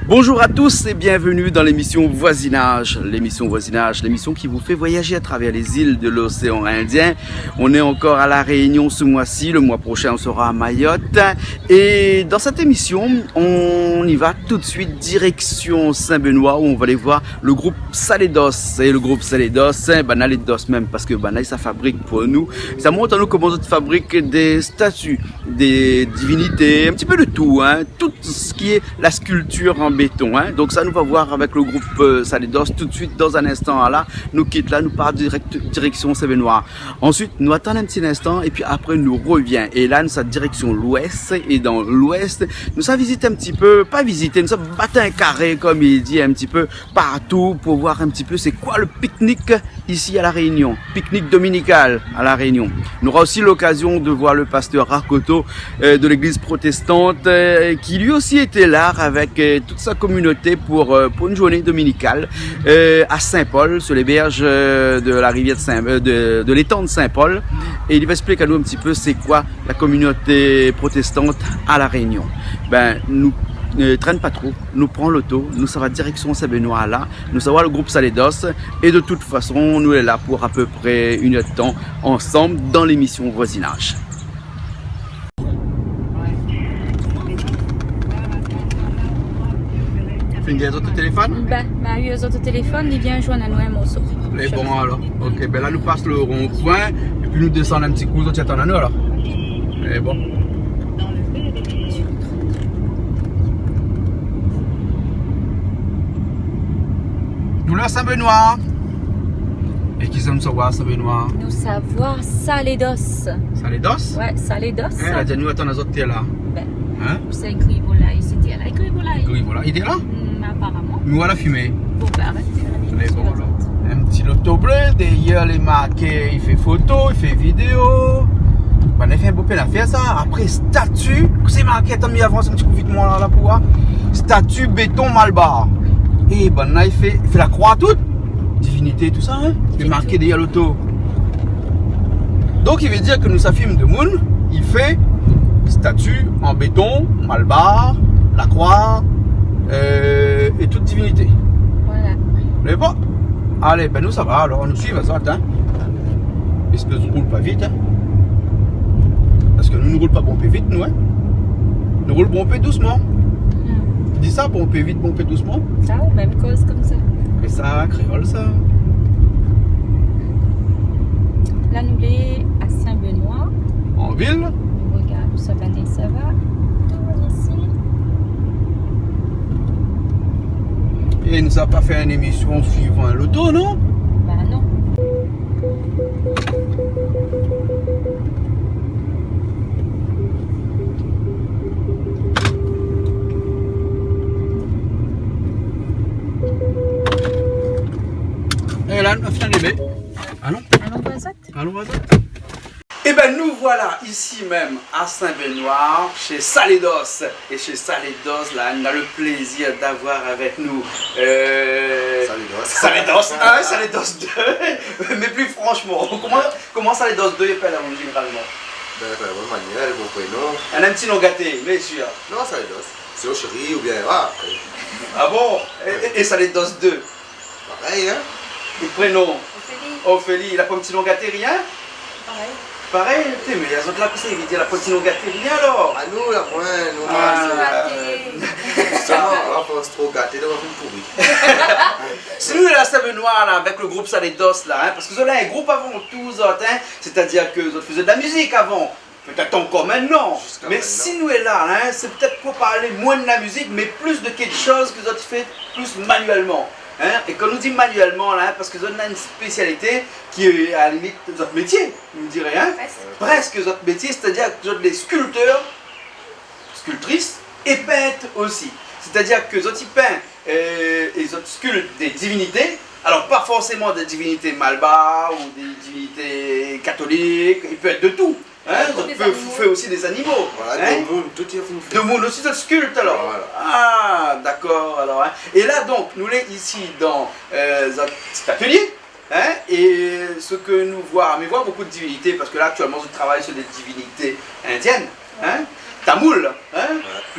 Bonjour à tous et bienvenue dans l'émission Voisinage. L'émission qui vous fait voyager à travers les îles de l'océan Indien. On est encore à La Réunion ce mois-ci, le mois prochain on sera à Mayotte. Et dans cette émission, on y va tout de suite direction Saint-Benoît où on va aller voir le groupe Saledos. Et le groupe Saledos, Banaledos même, parce que ça fabrique pour nous. Ça montre à nous comment on fabrique des statues, des divinités, un petit peu de tout, tout ce qui est la sculpture en béton. Donc ça nous va voir avec le groupe Saledos tout de suite dans un instant. Là, nous quitte là, nous part direction Saint-Benoît. Ensuite, nous attendons un petit instant et puis après nous revient. Et là, nous sommes direction l'ouest et dans l'ouest, nous sommes visiter un petit peu, pas visiter, nous sommes battre un carré comme il dit un petit peu partout pour voir un petit peu c'est quoi le pique-nique ici à La Réunion. Pique-nique dominical à La Réunion. Nous aurons aussi l'occasion de voir le pasteur Rakoto de l'église protestante qui lui aussi était là avec toute sa communauté pour une journée dominicale à Saint-Paul, sur les berges de la rivière de l'étang de Saint-Paul. Et il va expliquer à nous un petit peu c'est quoi la communauté protestante à La Réunion. Nous ne traîne pas trop, nous prenons l'auto, nous ça va direction Saint-Benoît là, nous ça va le groupe Saledos et de toute façon nous est là pour à peu près une heure de temps ensemble dans l'émission Voisinage. Les autres téléphones? Les autres téléphones, ils viennent joindre à nous un morceau. Et bon alors, ok, là nous passe le rond-point et puis nous descendons un petit coup, nous attendons à nous alors. Et bon. Nous là Saint-Benoît. Et qui sommes savoir Saint-Benoît? Nous savoir Saledos. Saledos? Ouais, Saledos. Elle a dit nous attendons les autres là. C'est Grivolaï, c'était là, Grivolaï. Grivolaï, il était là? Apparemment. Nous voilà fumé. Bon, arrêtez. Bon, alors. Un petit loto bleu, derrière les marqués, il fait photo, il fait vidéo. On a fait un beau peu l'affaire ça. Après, statue, c'est marqué, t'as mis avant, c'est un petit coup vite moi là pour voir. Statue béton Malbar. Et là, il fait la croix toute. Divinité, tout ça, il est marqué derrière l'auto. Donc, il veut dire que nous, ça filme de Moon, il fait statue en béton, Malbar, la croix et toute divinité. Voilà. Mais bon, allez, nous ça va, alors on nous suit, ça, Est-ce que nous ne roulons pas vite, Parce que nous ne roulons pas pomper vite, nous, Nous roulons pomper doucement. Tu dis ça, pomper vite, pomper doucement? Ça, ou même cause comme ça. Mais ça, créole, ça. Là, nous sommes à Saint-Benoît. En ville? Regarde, ça va, ça va. Ici. Et nous n'avons pas fait une émission suivant l'auto, non? Non. Et là, nous avons fini les Allons? Allons, Et nous voilà ici même à Saint-Benoît, chez Saledos. Et chez Saledos, là, on a le plaisir d'avoir avec nous Saledos 2. Mais plus franchement, comment Saledos 2 est généralement? Bonne manière, bon prénom. On a un petit nom gâté, bien sûr. Non, Saledos. C'est au chéri ou bien. Ah bon? Et Saledos 2? Pareil, Le prénom? Ophélie. Ophélie, il a pas un petit nom gâté, rien? Pareil. Pareil, mais les autres là, il veut dire la petit nom gâté, rien alors? À nous, la pointe, nous, Ça on pense trop gâté, donc on fait pourri. Si nous, là, Saint-Benoît, là, avec le groupe Saledos, là, parce que vous avez un groupe avant tous, c'est-à-dire que vous faisiez de la musique avant. Peut-être encore maintenant, mais si nous est là, c'est peut-être pour parler moins de la musique, mais plus de quelque chose que vous avez fait plus manuellement. Et quand nous dit manuellement, parce que vous avez une spécialité qui est à la limite de votre métier, vous me direz, presque votre métier, c'est-à-dire que vous êtes des sculpteurs, sculptrices et peintres aussi. C'est-à-dire que vous avez peint et vous sculptez des divinités, alors pas forcément des divinités Malbar ou des divinités catholiques, il peut être de tout. Vous faites aussi des animaux. Voilà, de monde, tout est fait. De monde aussi, de sculpte alors. Voilà. Ah, d'accord alors. Et là donc, nous sommes ici dans cet atelier. Et ce que nous voyons, mais voit beaucoup de divinités, parce que là actuellement je travaille sur des divinités indiennes. Tamoul,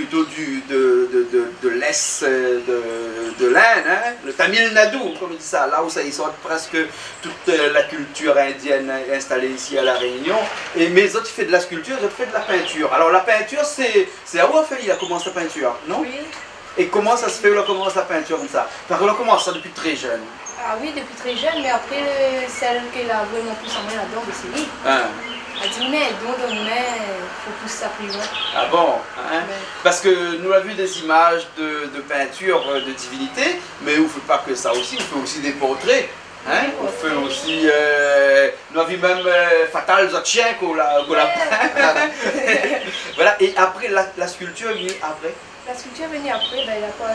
plutôt de l'Est de l'Inde, hein, le Tamil Nadu, comme on dit ça, là où ça, ils sortent presque toute la culture indienne installée ici à La Réunion. Mais les autres font de la sculpture, les autres font de la peinture. Alors la peinture, c'est à où il a commencé la peinture, non? Oui. Et comment ça se fait, on commence la peinture comme ça? Parce qu'on a commencé ça depuis très jeune. Ah oui, depuis très jeune, mais après, celle qu'elle a vraiment plus en main là-dedans, c'est lui. Hein. Elle dit, mais il faut pousser ça plus loin. Ah bon, hein? Ouais. Parce que nous avons vu des images de peinture de divinités, mais on ne fait pas que ça aussi, on fait aussi des portraits. Hein? On fait aussi, nous avons vu même Fatal Zotchien qu'on l'a peint. Voilà, et après la sculpture est venue après. La sculpture est venue après, ben, il a quoi,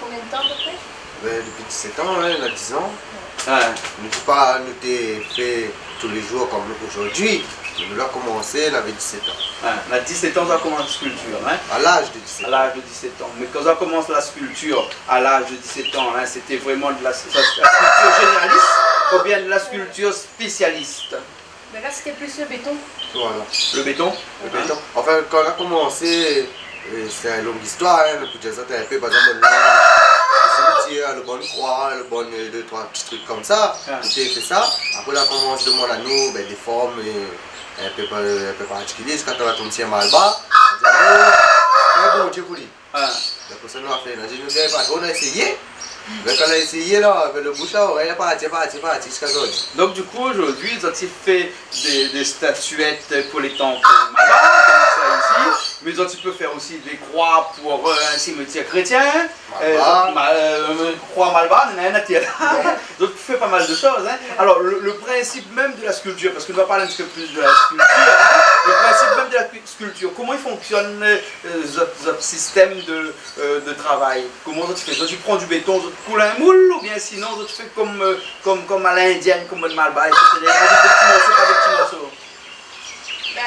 combien de temps à peu près? Ben, depuis 17 ans, hein, il a 10 ans. Hein? Nous n'avons pas fait tous les jours comme aujourd'hui. Nous l'avons commencé, il avait 17 ans. Hein? On a 17 ans, on a commencé la sculpture. Hein? À l'âge de 17 À ans. l'âge de 17 ans. Mais quand on commence la sculpture à l'âge de 17 ans, hein, c'était vraiment de la sculpture généraliste ou bien de la sculpture spécialiste? Ben là, c'était plus le béton. Voilà. Le béton? Le béton. Enfin, quand on a commencé, c'est une longue histoire, hein, le petit un peu, par exemple, le cimetière, le bon croix, le bon 2-3 petits trucs comme ça. Ah. Tout fait ça. Après, on a commencé à demander à nous des formes un peu particulières. Jusqu'à quand on a tombé mal bas, on a dit, bon Dieu pour lui. Hein? Après ça, nous a fait, on a dit, nous pas trop, on a essayé. Mais quand on a essayé, là, le bouche à oreille, pas jusqu'à aujourd'hui. Donc du coup aujourd'hui ils ont fait des statuettes pour les temples malbas, comme ça ici, mais ils ont pu faire aussi des croix pour un cimetière chrétien, croix malbas, donc tu fais pas mal de choses. Hein. Alors le principe même de la sculpture, parce que nous allons parler un petit peu plus de la sculpture, hein, le principe même de la sculpture, comment il fonctionne votre système de travail? Comment tu fais? Toi, tu prends du béton, tu coules un moule, ou bien sinon tu fais comme à l'indienne, comme le malbas, c'est des petits morceaux, pas des petits morceaux. Ben,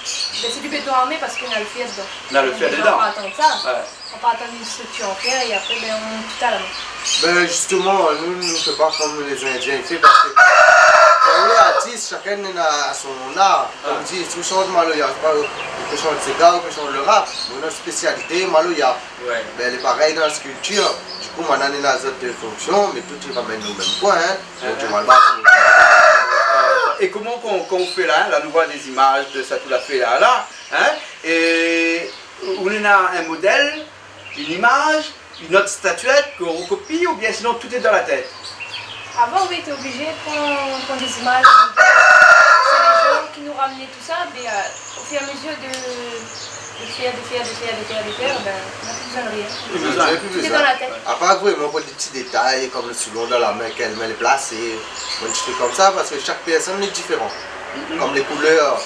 c'est du béton armé parce qu'on a le fer dedans. On a le fer dedans. On va attendre ça. Ouais. On va attendre une structure en fer et après, ben, on monte tout à la main. Ben justement, nous ne faisons pas comme les Indiens font parce que quand on est artiste, chacun a son art. Comme on dit, si on chante Maloya, on peut chanter Sega, on peut chanter le rap. On a une spécialité Maloya. Ouais. Ben, elle est pareille dans la sculpture. Du coup, maintenant, on a d'autres fonctions, mais tout il ramène au même point. Hein. Donc, du Malbas, Et comment qu'on fait là, là nous voit des images de ça tout à fait là, hein, et on a un modèle, une image, une autre statuette qu'on recopie ou bien sinon tout est dans la tête? Avant, oui, tu es obligé de prendre des images. C'est les gens qui nous ramenaient tout ça, mais au fur et à mesure de faire, ben, on n'a plus besoin de rien. Plus besoin. Tout est dans la tête. À part vraiment pour des petits détails comme le soulon dans la main, quelle main est placée, ou un petit truc comme ça, parce que chaque personne est différente. Comme les couleurs,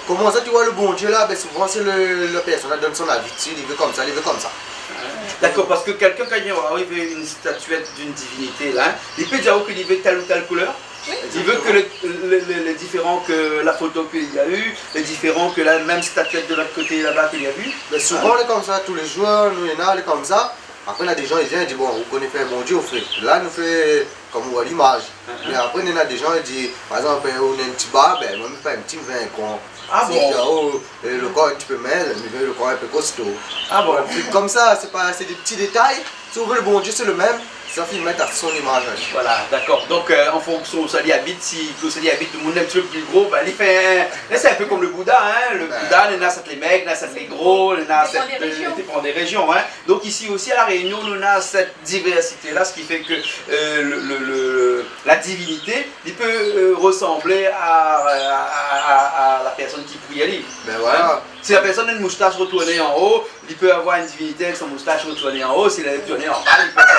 comment ça tu vois le bon Dieu là, ben souvent c'est la personne qui donne son avis dessus, il veut comme ça, il veut comme ça. D'accord, parce que quelqu'un quand il arrive une statuette d'une divinité là, il peut dire qu'il veut telle ou telle couleur. Oui. Il veut que les différents que la photo qu'il y a eu, les différents que la même statuette de l'autre côté là-bas qu'il y a vu. Mais souvent on est comme ça, tous les jours, nous il y en a, on est comme ça. Après il y a des gens ils viennent et disent bon, vous connaissez un bon Dieu, on fait. Là nous fait comme on voit l'image. Mais après il y en a des gens qui disent, par exemple on a un petit bar, ben moi je fais un petit vin con. Ah bon? Le corps un petit peu maigre, mais le corps un peu costaud. Ah bon? Comme ça, c'est des petits détails. Si on veut le bon Dieu c'est le même. Ça fait mettre à son image. Voilà, d'accord. Donc en fonction où ça y habite, si ça y habite, le monde un petit peu plus gros, ben, il fait c'est un peu comme le Bouddha, hein. Le Bouddha, il y en a ça les maigres, il y en a ça les gros, il y en a ça dépend des régions, hein. Donc ici aussi à La Réunion, on a cette diversité-là, ce qui fait que la divinité, il peut ressembler à la personne qui prie à lui. Ben voilà. Hein? Si la personne a une moustache retournée en haut, il peut avoir une divinité avec son moustache retournée en haut. S'il est retourné en bas, il peut faire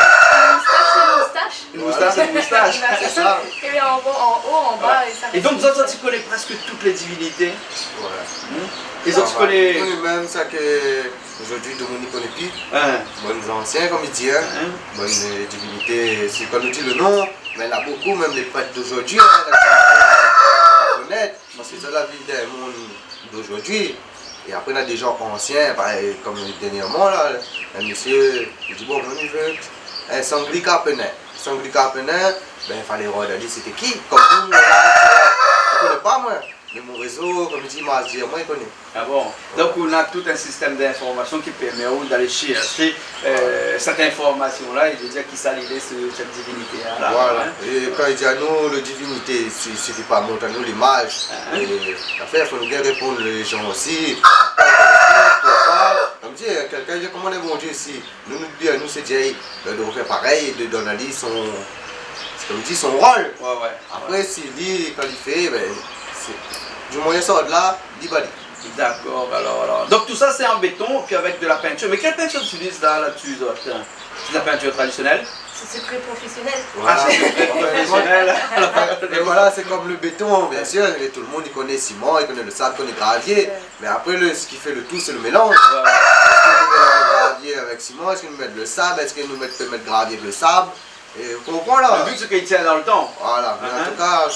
Une moustache, c'est une moustache. une moustache, c'est une moustache. C'est ça. Et bien en haut, en bas, et ça. Et donc, toi, tu connais presque toutes les divinités. Voilà. Et toi, tu connais. On connaît même ça que aujourd'hui Dominique connaît plus. Hein? Bonnes anciens, comme il dit, hein. Bonnes divinités, c'est quand on dit le nom, mais il y en a beaucoup, même les prêtres d'aujourd'hui, hein, à connaître. Parce que c'est la vie d'un monde d'aujourd'hui. Et après, il y a des gens anciens, pareil, comme dernièrement, là, un monsieur, il dit bon, on y veut un sanglier carpenet. Sanglier carpenet, ben il fallait regarder c'était qui. Comme nous, là, je ne connais pas moi. Mais mon réseau, comme je dis, moi je connais. Ah bon? Donc on a tout un système d'information qui permet d'aller chercher cette information-là et de dire qui s'allie sur cette divinité-là. Voilà. Hein? Et quand il dit à nous, la divinité, il ne suffit pas de montrer à nous l'image. L'affaire, il faut nous bien répondre les gens aussi. Comme dit, quelqu'un dit comment est bon Dieu ici. Nous dit à nous, c'est Dieu, de faire pareil et de donner comme dit, son rôle. Ouais. Après, s'il dit, quand il fait, ben, du moyen sort de là, il va dire. D'accord, alors. Donc tout ça c'est en béton, puis avec de la peinture. Mais quelle peinture tu utilises là-dessus? C'est de la peinture traditionnelle? C'est secret professionnel. Voilà. Ah, c'est professionnel. Et voilà, c'est comme le béton, bien sûr, et tout le monde il connaît le ciment, il connaît le sable, il connaît le gravier. Mais après, ce qui fait le tout, c'est le mélange. Est-ce que nous mettons le gravier avec ciment? Est-ce que nous mettons le sable? Est-ce que nous mettons le gravier avec le sable? Et vous comprenez là? Le but c'est qu'il tient dans le temps. Voilà, mais en tout cas,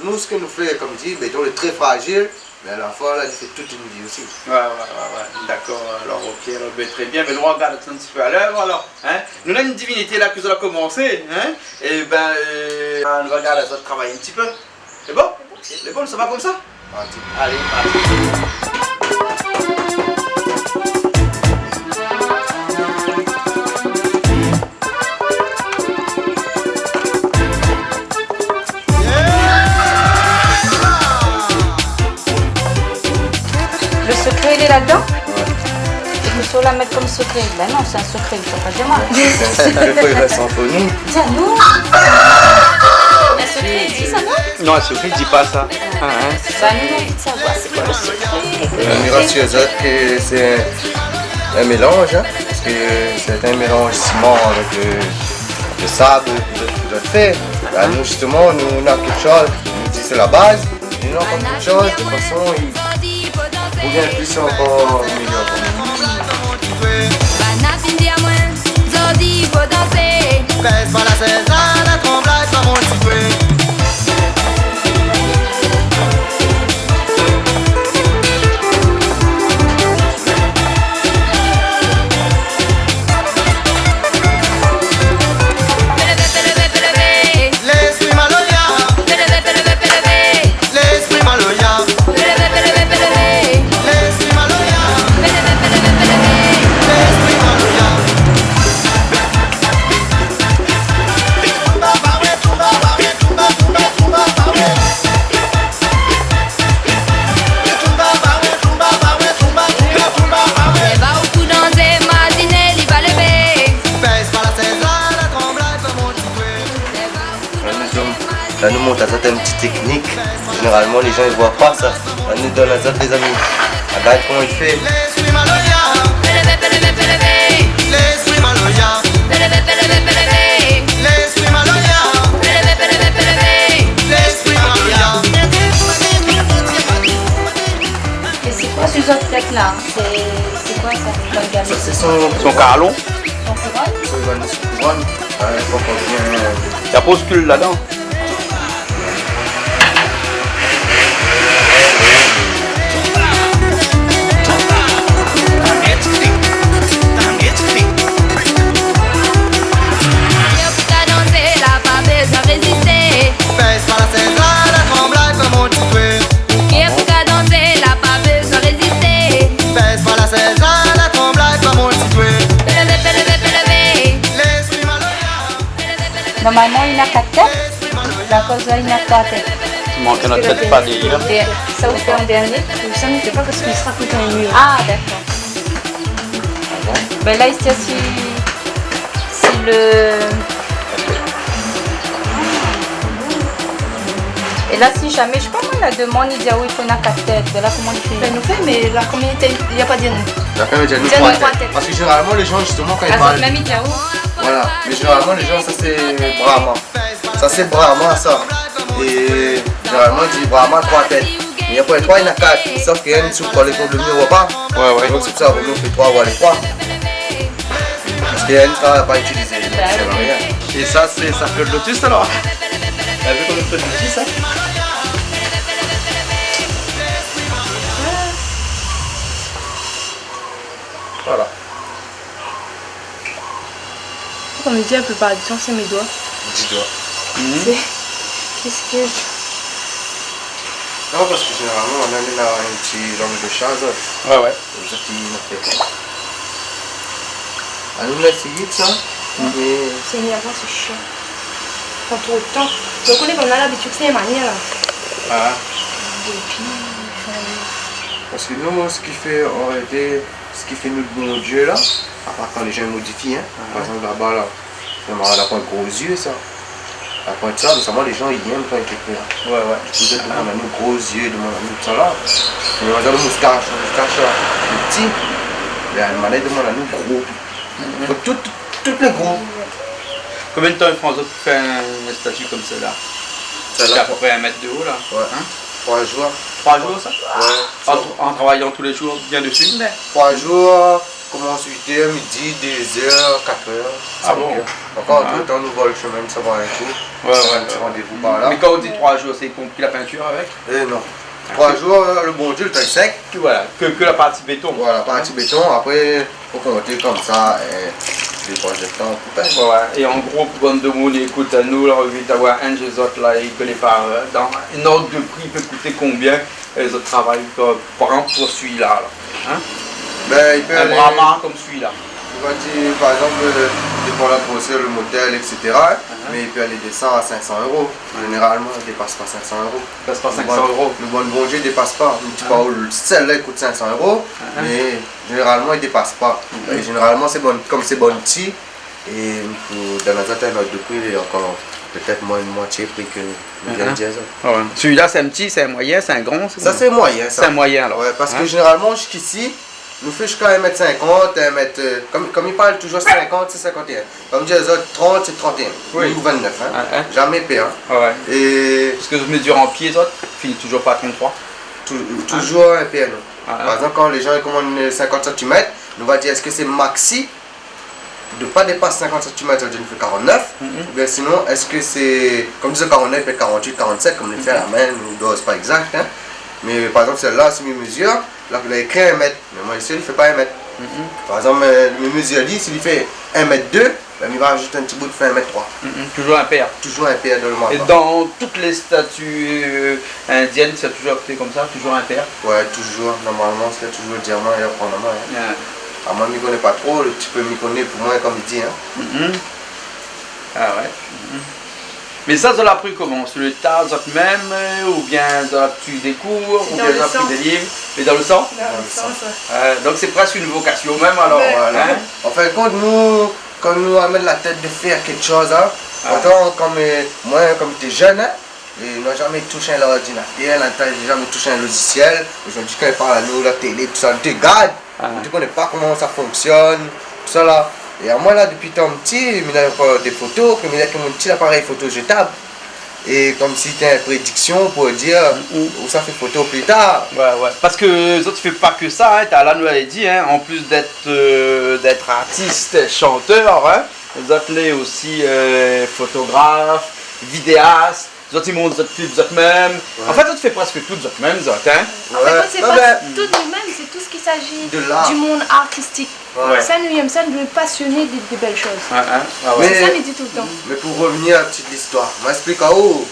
nous ce que nous faisons, comme dit, le béton est très fragile. Mais à la fois, là, il fait toute une vie aussi. Ouais. D'accord, alors ok, alors, très bien. Mais nous regardons un petit peu à l'heure alors. Hein? Nous avons une divinité là que nous avons commencé. Hein? Et ben, nous regardons ça travailler un petit peu. C'est bon? C'est bon, ça va comme ça? Parti. Allez, parti. Le secret, il est là-dedans? Il faut la mettre comme secret. Ben non, c'est un secret, il ne faut pas dire moi. Il faut y rester entre nous. Tiens, nous. Un secret ici, ça va? Non, ce il dit pas ça. Bah, nous, on veut savoir, c'est quoi le secret? On ira sur les autres que c'est un mélange, hein, parce que c'est un mélange ciment avec le sable que d'autres fait. Là, nous, justement, nous on a quelque chose, on dit c'est la base, et nous, on a quelque chose, de toute façon, il devient plus encore meilleur. Là, nous montre à ça une petite technique. Généralement, les gens ne voient pas ça. Là, nous donne à ça les amis. Regarde comment il fait. Et c'est quoi ces autres têtes là? C'est quoi ça? Ça, c'est son carlon. Son couronne? Son couronne. Il faut qu'on vienne. Il y a postcule là-dedans. Normalement, il n'a qu'à tête. La cause là, il n'a qu'à tête. Il manque notre tête pas dire. Ça vous fait un dernier? Ça ne fait pas parce qu'il sera tout dans les murs. Ah, d'accord. Ben là, ici, si le... Et là, si jamais, je sais pas moi, la demande, il dit, ah oui, il faut une quatre têtes. Ben là, comment il fait? Ben, nous fait, mais la communauté, il n'y a pas de nous. La femme dit à nous Tiens, trois nous, trois têtes. têtes. Parce que généralement, les gens, justement, quand ils Ah, parlent. même il dit, ah oui. Voilà, mais généralement les gens ça c'est Brahma. Ça c'est Brahma ça. Et généralement ils disent Brahma 3 têtes. Mais après 3 il y en a 4. Sauf qu'il y a une soupe pour les comptes de mieux repas. Ouais. Donc c'est pour ça qu'on fait 3 voire les 3. Parce qu'il y a une ça pas utilisée. Ça sert à rien. Et ça, c'est ça fait le lotus alors. T'as vu comme le fait lotus ça? Voilà. Comme je dis, la plupart du temps, c'est mes doigts. 10 doigts. Qu'est-ce que... Non, parce que généralement, on a un petit langue de chat, ça. Ouais, ouais. C'est ça qui nous fait. À nous, là, c'est vite, ça. Et... C'est énervant, c'est chiant. Prends trop de temps. Donc on est comme là, l'habitude, c'est les manières là. Ah. Depuis. Parce que nous, ce qui fait en réalité, ce qui fait notre bon Dieu là, à part quand les gens modifient, hein. Par exemple là-bas, là, on a pas un gros yeux, ça. La pointe ça, notamment les gens ils aiment quand ils écrivent. Ouais, ouais. Vous êtes demandé à nous gros yeux, demandé à nous ça là. Mais on a le moustache là, le petit. Mais elle m'a demandé à nous gros. Tout les gros. Combien de temps il prend pour faire une statue comme celle-là? C'est à peu près 1 mètre de haut là. Ouais. Hein? 3 jours. 3 jours ça? Ouais. En travaillant tous les jours bien dessus? 3 jours, commence 8h, midi, 2h, 4h. Ah bon? Encore tout le temps, nous volons le chemin, ça va un coup. Ouais, Un petit rendez-vous par là. Mais quand on dit 3 jours, c'est compris la peinture avec? Eh non. 3 jours, le bon Dieu, le temps est sec. Voilà, que la partie béton. Voilà, partie béton. Après, il faut compter comme ça. Et les projets de temps pour peindre. Ouais, et en gros, pour de monde écoute à nous, on a envie d'avoir un des autres là, il connaît pas dans une ordre de prix, il peut coûter combien les autres travaillent par exemple pour celui-là. Là. Hein? Ben, il peut Un aller, Brahma comme celui-là. il va dire, par exemple, dépend la grosseur, le modèle, etc. Mais il peut aller descendre à 500 €. Généralement, il ne dépasse pas 500 €. Ça se passe 500 €. Le bon Dieu ne dépasse pas. Je ne dis pas où celle-là il coûte 500 €, mais généralement il ne dépasse pas. Et généralement, c'est bon, comme c'est bon petit, et dans la zone, notre de prix, il est encore peut-être moins de moitié prix que le bien diesel. Ouais. Celui-là, c'est un petit, c'est un moyen, c'est un grand. Ça, c'est moyen. C'est un moyen alors. Ouais, parce que généralement, jusqu'ici, nous fait jusqu'à 1m50, 1m. Comme il parle toujours 50, c'est 51. Comme dit les autres, 30, c'est 31. Oui. Ou 29. Hein. Jamais pire. Hein. Ouais. Et Parce que je mesure en pieds, autres, finit toujours pas à 33. toujours un piano. Ah, Par exemple, quand les gens ils commandent 50 cm, nous va dire est-ce que c'est maxi de ne pas dépasser 50 cm, ça veut dire qu'il fait 49. Ou bien sinon, est-ce que c'est, comme disait 49, il fait 48, 47, comme il fait à la main, ou dose pas exact. Hein. Mais par exemple, celle-là, c'est mes mesures, là, il a écrit 1 mètre. Mais moi, ici, il ne fait pas 1 mètre. Par exemple, mes mesures, s'il fait 1 mètre 2, ben, il va rajouter un petit bout de fait 1 mètre 3. Toujours un pair. Toujours un paire de le Et dans toutes les statues indiennes, c'est toujours fait comme ça, toujours un pair. Ouais, toujours. Normalement, c'est toujours le diamant et le ornement. Hein. Ah, moi, je ne connais pas trop, tu peux m'y connaître pour moi, comme il dit. Hein. Ah ouais. Mais ça, ça l'a pris comment? Sur le tas, même, ou bien ça l'a pris des cours, ou bien ça l'a pris des livres? Mais dans le sang? Dans le sang, ça. Donc c'est presque une vocation même alors. Ouais. Voilà. Hein? En fin de compte, nous, quand nous amène la tête de faire quelque chose, hein, autant comme moi, comme j'étais jeune, hein, et n'a jamais touché un ordinateur, n'a jamais touché un logiciel. Aujourd'hui, quand il parle à nous, la télé, tout ça, on te regarde, on ne connaît pas comment ça fonctionne, tout ça là. Et à moi là, depuis tant petit, il y a des photos, comme il y a mon petit appareil photo jetable. Et comme si c'était une prédiction pour dire où ça fait photo plus tard. Ouais. Parce que ça, tu fais pas que ça, hein. Là, nous l'avons dit, hein. En plus d'être artiste, chanteur, hein. Vous êtes aussi photographe, vidéaste. Vous autres, ils montrent votre clip, vous êtes même. Ouais. En fait, ça fait presque tout, vous êtes même, vous autres, hein. En fait, c'est pas tout nous-mêmes, c'est tout ce qu'il s'agit du monde artistique. Ouais. Ça, nous aime ça, de nous passionner des belles choses. Mais, c'est ça, nous dit tout le temps. Mais pour revenir à la petite histoire, je m'explique à vous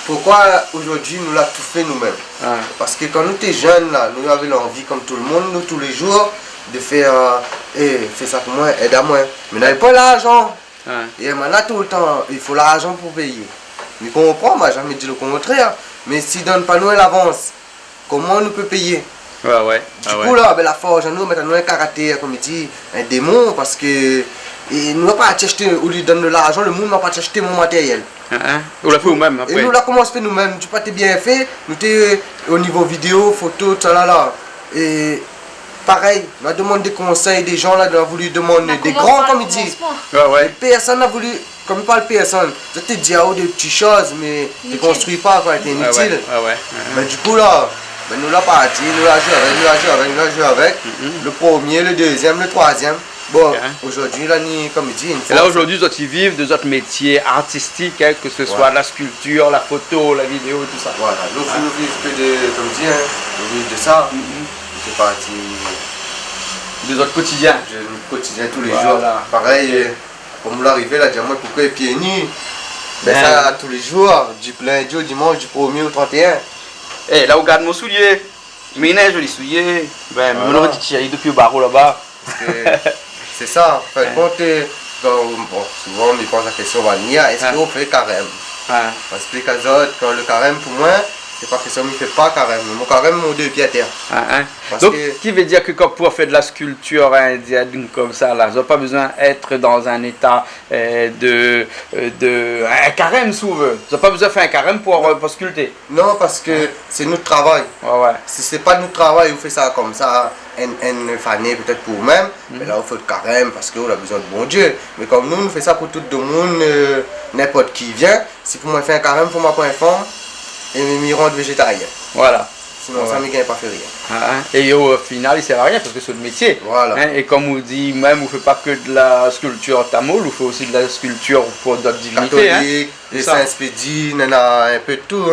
pourquoi aujourd'hui nous l'avons tout fait nous-mêmes. Parce que quand nous étions jeunes, là, nous avions l'envie, comme tout le monde, nous tous les jours, de faire fais ça pour moi, aide à moi. Mais nous n'avons pas l'argent. Et maintenant, tout le temps, il faut l'argent pour payer. Mais comprends, moi jamais dit le contraire. Mais s'ils ne donnent pas nous l'avance, comment nous peut payer? Du coup là, ben, la forge, nous mettons un caractère, comme il dit, un démon, parce que nous n'avons pas acheté, ou lui donne de l'argent, le monde n'a pas acheté mon matériel. Vous l'avez fait vous-même après. Et nous l'avons commencé nous-mêmes, tu pas bien fait, nous t'es au niveau vidéo, photo, tout ça là. Et pareil, on a demandé des conseils des gens là, on a voulu demander des grands, comme il dit. Personne n'a voulu. Comme il parle personne, je te dis des petites choses, mais tu ne construis pas, quoi, c'est inutile. Mais du coup, là, ben, nous l'avons parti, nous l'avons joué avec, le premier, le deuxième, le troisième. Bon, aujourd'hui, là, comme il dit, et là, aujourd'hui, vous vivez de votre métier artistique, hein, que ce soit la sculpture, la photo, la vidéo, tout ça. Voilà, nous vivons que de, comme il dit, hein, nous vivons de ça. C'est parti. De votre quotidien. De notre quotidien tous les jours. Pareil. Comme l'arrivée là, dis-moi pourquoi il est pieds nus. Ben ça tous les jours, du lundi au dimanche, du 1er au 31. Eh, là, regarde mon soulier. Mais neige, joli soulier. Ben, Voilà. mon aurait dit depuis le barreau là-bas. Parce que c'est ça. En fait, bon, souvent, on me pose la question, est-ce qu'on fait carême? Ouais. On explique à autres que le carême, pour moi, c'est pas que ça ne me fait pas carême. Mon carême, mon deux pieds à terre. Parce Donc, que- qui veut dire que quand pour faire de la sculpture indienne comme ça, là, ils n'ont pas besoin d'être dans un état de un carême, si on veut. Ils n'ont pas besoin de faire un carême pour sculpter. Non, parce que c'est notre travail. Ouais. Si c'est pas notre travail, on fait ça comme ça, une année peut-être pour vous-même, mais là on fait le carême parce qu'on a besoin de bon Dieu. Mais comme nous, on fait ça pour tout le monde, n'importe qui vient. Si pour moi faire un carême, pour moi pas un fond, et me rendre végétarien. Voilà. Sinon ça ne gagne pas fait rien. Et au final, il ne sert à rien parce que c'est le métier. Voilà. Et comme on dit, même, on ne fait pas que de la sculpture tamoul, on fait aussi de la sculpture pour d'autres divinités. Catholique, les C'est ça. saints expédits, on a un peu de tout.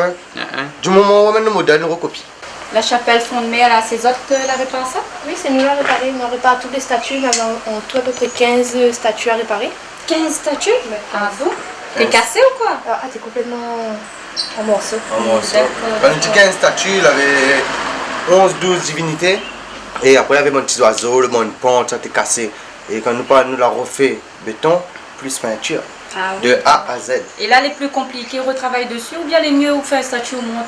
Du moment où on met le modèle, on recopie. La chapelle fondée à la Césotte, la répare ça? Oui, c'est nous la réparer. On répare toutes les statues. Nous avons en tout à peu près 15 statues à réparer. 15 statues? Ouais. Ah bon? T'es cassé ou quoi? Ah, t'es complètement en morceaux. D'accord. Quand on dit 15 statues, il avait 11-12 divinités. Et après, il y avait mon petit oiseau, le mon pente, ça était cassé. Et quand nous l'a refait béton, plus peinture, Ah oui. de A à Z. Et là, les plus compliqués, on retravaille dessus ou bien les mieux, on fait un statut, on monte.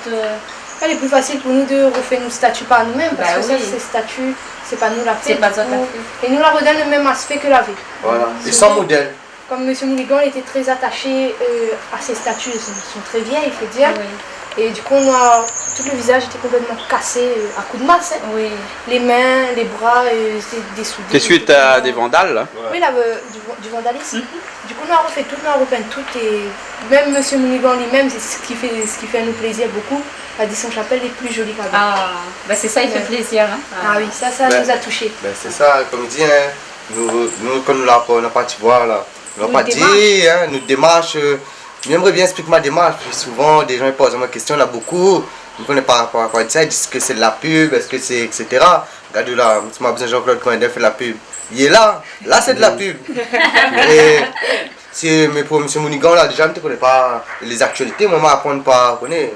Il est plus facile pour nous de refaire nos statues par nous-mêmes parce Bah que ça, oui. ces statues, c'est pas nous la fait. C'est pas du ça la coup. fait. Et nous la redonne le même aspect que la vie. Voilà. Et Souvent, sans modèle. Comme M. Mouligan, il était très attaché à ces statues. Elles sont très vieilles, il faut dire. Oui. Et du coup, tout le visage était complètement cassé à coups de masse. Hein. Oui. Les mains, les bras, c'était dessoudés. C'est suite à des vandales, là. Oui, là, du vandalisme. Du coup, on a refait tout, on a repeint tout. Et même M. Mouligan lui-même, c'est ce qui fait nous plaisir beaucoup. A dit son chapelle est plus jolie qu'avant. Ah, bah c'est ça, il fait Ouais. plaisir. Hein. Ah oui, ça Ben, nous a touchés. Ben, c'est ça, comme dit, nous quand on n'a pas tu vois là, on n'a Une pas démarche. dit, notre démarche, j'aimerais bien expliquer ma démarche, puis souvent des gens ils posent ma question, on a beaucoup, on ne connaît pas par rapport à ça, ils disent que c'est de la pub, est-ce que c'est etc. Regarde là, tu m'as besoin de Jean-Claude Coindel fait la pub, il est là c'est de la pub. Et mais pour M. Mounigan là, déjà je ne connais pas les actualités, moi je m'apprends pas, on connaît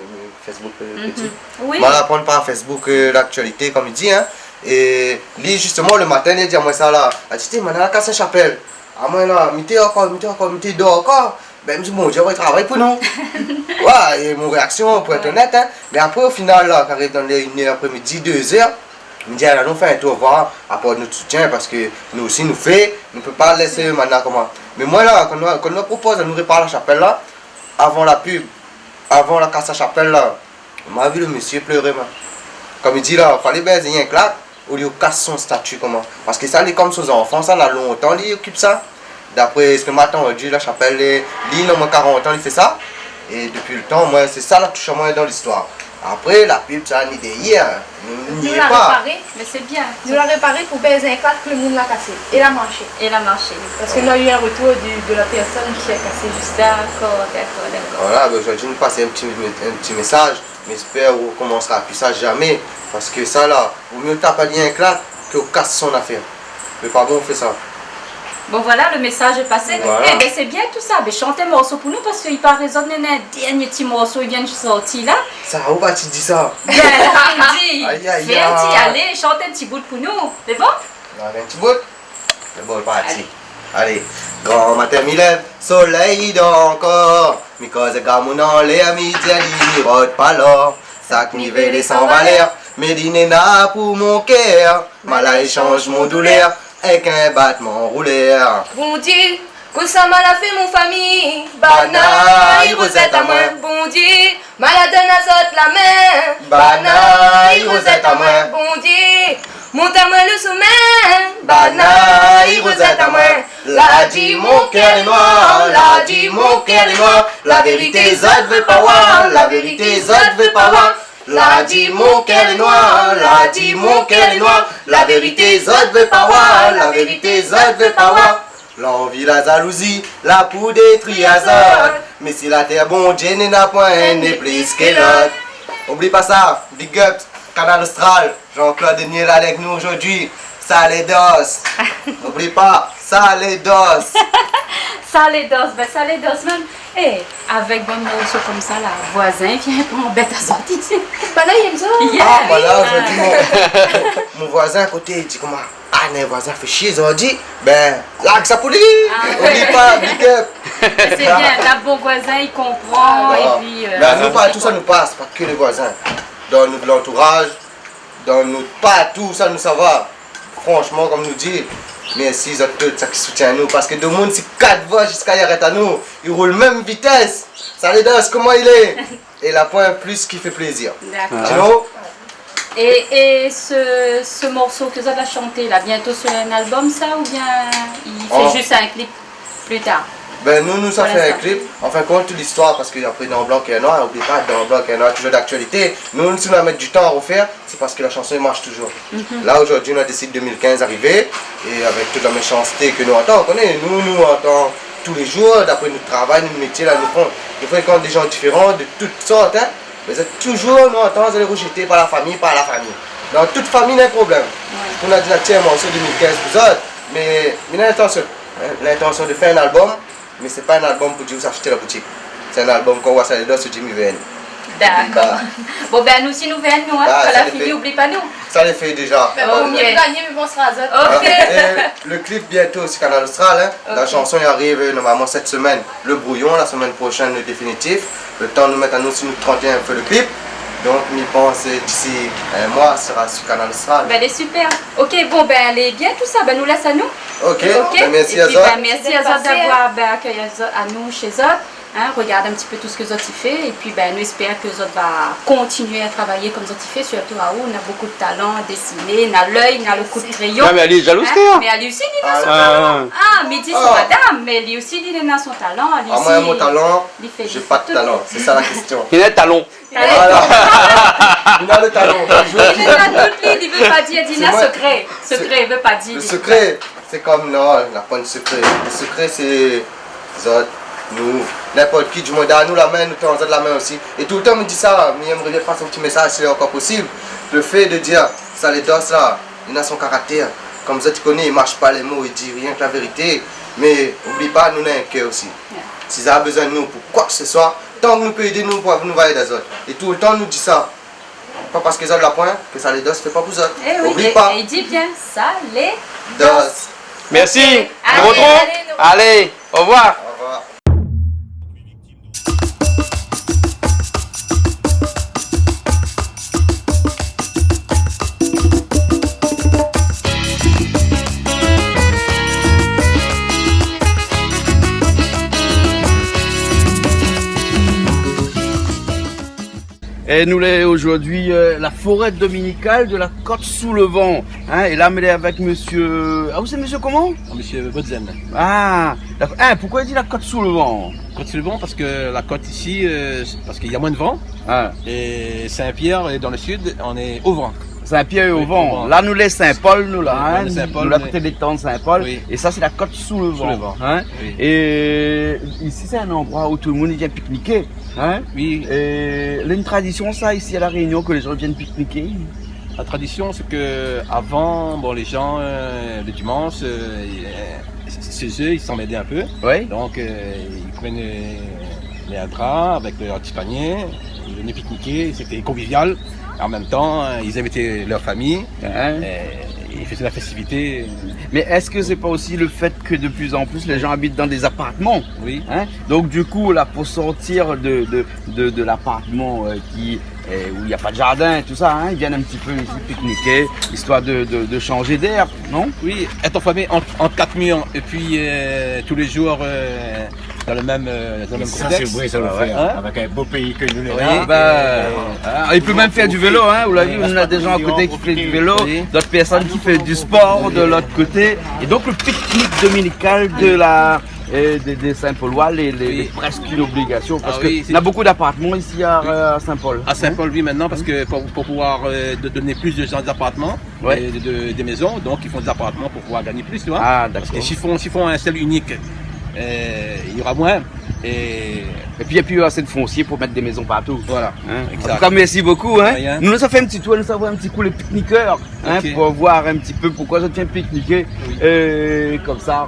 Facebook petit. Oui. Moi, apprendre par Facebook l'actualité, comme il dit. Hein. Et lui, justement, le matin, il dit à moi ça là. Il dit, man, la casse chapelle. À moi là, mettez encore, dehors encore. Ben, je me dis, bon, Dieu, il travaille pour nous. Ouais, et mon réaction, pour être honnête. Hein. Mais après, au final, là, quand arrive dans les 1h après-midi, 2h, il me dit, alors, nous fait un tour voir, apporte notre soutien, parce que nous aussi, nous fait, on ne peut pas laisser maintenant comment. Mais moi, là, quand on nous propose de nous réparer la chapelle là, avant la pub, avant la casse à chapelle là, on m'a vu le monsieur pleurer, man. Comme il dit là, il fallait baiser un claque, ou lui casse son statut comment. Parce que ça, il est comme ses enfants, ça, là, longtemps, il occupe ça. D'après ce que matin on dit, la chapelle, il a moins 40 ans, il fait ça. Et depuis le temps, moi, c'est ça la touche à moi dans l'histoire. Après, la pub, ça, ni d'hier, n'y Nous est l'a pas. réparé. Mais c'est bien. Nous l'a réparé pour baiser un claque que le monde l'a cassé. Et l'a marché. Et la marché. Parce qu'on a eu un retour de la personne qui a cassé juste là. D'accord. Voilà, ben, aujourd'hui, nous passer un petit message. Mais j'espère qu'on commencera à plus ça jamais. Parce que ça, là, vaut mieux taper un claque que casse son affaire. Mais pas bon, on fait ça. Bon voilà, le message est passé. Voilà. Eh ben c'est bien tout ça. Mais chantez un morceau pour nous parce qu'il paraît que un dernier petit morceau, il vient de sortir là. Ça, où vas-tu dire ça? Bien, dit. Aïe, aïe, Fais un petit, aïe. allez, chantez un petit bout pour nous. C'est bon? On a un petit bout. C'est bon, parti. Allez. Grand matin, mi lève, soleil dort encore. Mi cause gamoun en l'air, midi, mi rote pas l'or. Sac mi vélé sans valeur. Mais dîner n'a pour mon cœur. Mal échange mon douleur. Avec un battement rouleur. Bon Dieu, que ça m'a fait mon famille. Banaï, Rosette à moi. Bon Dieu, malade à zot la main. Banaï, Rosette à moi. Bon Dieu, monte à moi le sommet. Banaï, Rosette à moi. Là dit mon cœur est noir, là dit mon cœur est noir. La vérité, ça ne veut pas voir, la vérité, ça ne veut pas voir. Là dit mon cœur est noir, là dit mon cœur est noir. La vérité, ça ne veut pas voir, la vérité, ça ne veut pas voir. L'envie, la jalousie, la poudre détruit azote. Mais si la terre, bon Dieu, n'a point, n'est plus que l'autre. Oublie pas ça, big up, Canal Austral, Jean-Claude Deniel avec nous aujourd'hui. Ça les dos. N'oublie pas, ça les dos. Saludos, ben saludos même. Et avec bon morceau comme ça, là, voisin vient pour embêter à sortir. Bah là, il y a une zone. Ah, bah là, aujourd'hui, mon voisin à côté, il dit comment? Ah, les voisins fait chier, ils ont dit, ben, là, que ça police. Oublie pas, big up. C'est bien, la bon voisin, il comprend. Et puis. Ben, nous, pas tout ça nous passe, pas que les voisins. Dans notre l'entourage, dans notre partout, ça nous ça va. Franchement, comme nous dit, merci à tous ceux qui soutiennent nous. Parce que de monde, c'est 4 voies jusqu'à y arrêter à nous. Ils roulent même vitesse. Ça les danse, comment il est. Et la point plus qui fait plaisir. D'accord. Tu vois? Et ce morceau que vous avez chanté là, bientôt sur un album, ça, ou bien il fait juste un clip plus tard? Ben nous ça Pour fait un l'instant. clip, enfin compte toute l'histoire parce qu'il y a pris dans le blanc et noir, n'oublie pas dans le blanc et noir toujours d'actualité. Nous si on va mettre du temps à refaire, c'est parce que la chanson elle marche toujours. Là aujourd'hui on a décidé 2015 arriver et avec toute la méchanceté que nous entendons, on connaît, nous entendons tous les jours, d'après notre travail, notre métier, là nous font. Des fois quand des gens différents de toutes sortes, hein, mais c'est toujours nous entendons les rejeter par la famille, Dans toute famille il y a un problème. On a dit là tiens morceau 2015 pour autres, mais il a l'intention de faire un album. Mais c'est pas un album pour dire vous acheter la boutique. C'est un album qu'on voit ça dedans sur Jimmy VN. D'accord. Bon ben nous si nous venons, nous, hein, ça la les fille, fait. oublie pas nous. Ça les fait déjà. Mais bon, mieux gagner, mais bon, sera à Zot. Ok. Et le clip bientôt sur Canal Austral. Hein. La chanson il arrive normalement cette semaine. Le brouillon, la semaine prochaine le définitif. Le temps de nous mettre à nous sur nous 31 fait le clip. Donc je pense d'ici un mois sera sur Canal Austral. Ben elle est super. Ok, bon ben elle est bien tout ça, ben nous laisse à nous. Ok, Ok. ben, merci Et à puis, Zot. ben, merci à Zot d'avoir accueilli à nous chez Zot. Hein, regarde un petit peu tout ce que Zot y fait et puis ben, nous espérons que Zot va continuer à travailler comme Zot y fait, surtout à où on a beaucoup de talent à dessiner, on a l'œil, on a le coup de crayon. Non, mais elle est jalouse, Hein, mais elle aussi, il a son talent. Ah. Ah, mais dis son madame, mais lui aussi, il a son talent. Lui Ah, moi, mon talent, il fait j'ai des pas de photos. talent, c'est ça la question. Il a un talon. Allez, Voilà. Il a le talent. il est là toute lui, il veut pas dire, C'est Dina, moi. secret. Secret, il veut pas dire. Le secret, c'est comme non, il n'a pas de secret. Le secret, c'est Zot, nous, n'importe qui du monde à nous la main, nous tendons la main aussi. Et tout le temps, on me dit ça, mais j'aimerais bien passer un petit message si c'est encore possible. Le fait de dire, ça les dos là, il a son caractère. Comme Zot, tu connais, il marche pas les mots, il dit rien que la vérité. Mais n'oublie pas, nous, on a un cœur aussi. Si ça a besoin de nous pour quoi que ce soit, tant que nous peut aider nous, pour nous va aider à Zot. Et tout le temps, nous dit ça. Pas parce que Zot la pointe, que ça les dos fait pas pour Zot. Eh oui, N'oublie pas. et il dit bien, ça les Dos. Merci. Allez, On retrouve. Allez, au revoir. Au revoir. Et nous l'avons aujourd'hui la forêt dominicale de la Côte sous le vent. Hein, et là, on est avec monsieur. Ah, vous c'est monsieur comment? Monsieur Bodzen. Ah, pourquoi il dit la Côte sous le vent? Côte sur le vent parce que la côte ici, parce qu'il y a moins de vent. Ah, Et Saint-Pierre est dans le sud, on est au vent. Saint-Pierre au Oui, vent. au vent. Là, nous les Saint-Paul, nous là. Oui, Hein, le Saint-Paul, nous là, mais- côté des temps de Saint-Paul. Oui. Et ça, c'est la Côte sous le vent. le vent. Hein. Oui. Et ici, c'est un endroit où tout le monde vient pique-niquer. Hein. Oui, Et il y a une tradition, ça, ici à La Réunion, que les gens viennent pique-niquer. la tradition c'est que avant, bon, les gens, le dimanche, chez eux, ils s'en aidaient un peu. Oui. Donc, ils prenaient les drap avec leur petit panier, ils venaient pique-niquer, c'était convivial. En même temps, ils invitaient leur famille, Hein. ils faisaient la festivité. Mais est-ce que c'est pas aussi le fait que de plus en plus les gens habitent dans des appartements, Oui. hein? Donc du coup là pour sortir de l'appartement où il n'y a pas de jardin et tout ça, hein, ils viennent un petit peu ici pique-niquer, histoire de changer d'air, non? Oui, être enfermé entre 4 murs et puis tous les jours dans le même Ça, contexte. c'est vrai, ça le fait, Hein? avec un beau pays que nous, les Oui, là. Il peut même faire du vélo, hein, vous l'avez vu, on a des gens à côté qui font du vélo, Oui. d'autres personnes qui font du sport de l'autre côté. Et donc le pique-nique dominical des Saint-Paulois, les presque une obligation, parce Ah oui, qu'il y a beaucoup d'appartements ici à Saint-Paul. À Saint-Paul, oui, maintenant, parce que pour pouvoir donner plus de gens des appartements, Ouais. des maisons, donc ils font des appartements pour pouvoir gagner plus, tu vois. Ah, Parce d'accord. que s'ils font un seul unique, il y aura moins. Et Et puis il n'y a plus assez de foncier pour mettre des maisons partout. voilà. Hein. En Exact. tout cas, merci beaucoup. Hein. Rien. Nous avons fait un petit tour, nous avons un petit coup les pique-niqueurs, hein, Ok. pour voir un petit peu pourquoi je tiens pique-niquer. Oui. Et comme ça,